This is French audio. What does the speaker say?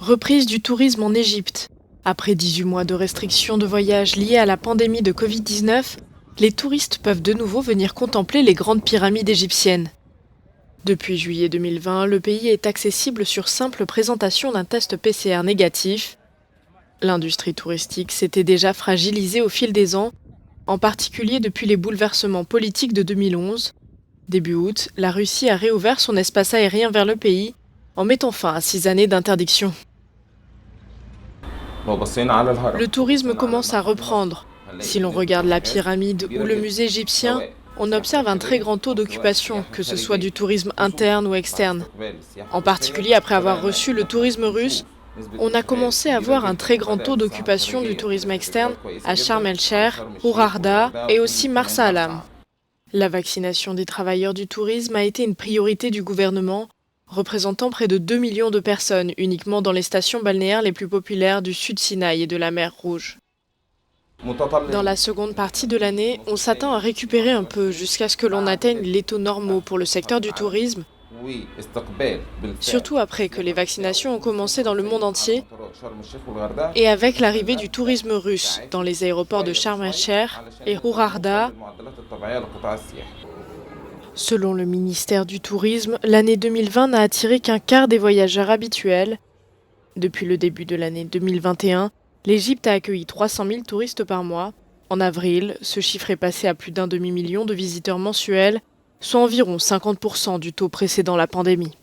Reprise du tourisme en Égypte. Après 18 mois de restrictions de voyage liées à la pandémie de Covid-19, les touristes peuvent de nouveau venir contempler les grandes pyramides égyptiennes. Depuis juillet 2020, le pays est accessible sur simple présentation d'un test PCR négatif. L'industrie touristique s'était déjà fragilisée au fil des ans, en particulier depuis les bouleversements politiques de 2011. Début août, la Russie a réouvert son espace aérien vers le pays, en mettant fin à 6 années d'interdiction. Le tourisme commence à reprendre. Si l'on regarde la pyramide ou le musée égyptien, on observe un très grand taux d'occupation, que ce soit du tourisme interne ou externe. En particulier après avoir reçu le tourisme russe, on a commencé à voir un très grand taux d'occupation du tourisme externe à Sharm el-Sheikh, Hurghada et aussi Marsa Alam. La vaccination des travailleurs du tourisme a été une priorité du gouvernement, représentant près de 2 millions de personnes uniquement dans les stations balnéaires les plus populaires du Sud Sinaï et de la mer Rouge. Dans la seconde partie de l'année, on s'attend à récupérer un peu jusqu'à ce que l'on atteigne les taux normaux pour le secteur du tourisme, surtout après que les vaccinations ont commencé dans le monde entier et avec l'arrivée du tourisme russe dans les aéroports de Sharm el-Sheikh et Hurghada. Selon le ministère du Tourisme, l'année 2020 n'a attiré qu'un quart des voyageurs habituels. Depuis le début de l'année 2021, l'Égypte a accueilli 300 000 touristes par mois. En avril, ce chiffre est passé à plus d'un demi-million de visiteurs mensuels, soit environ 50% du taux précédant la pandémie.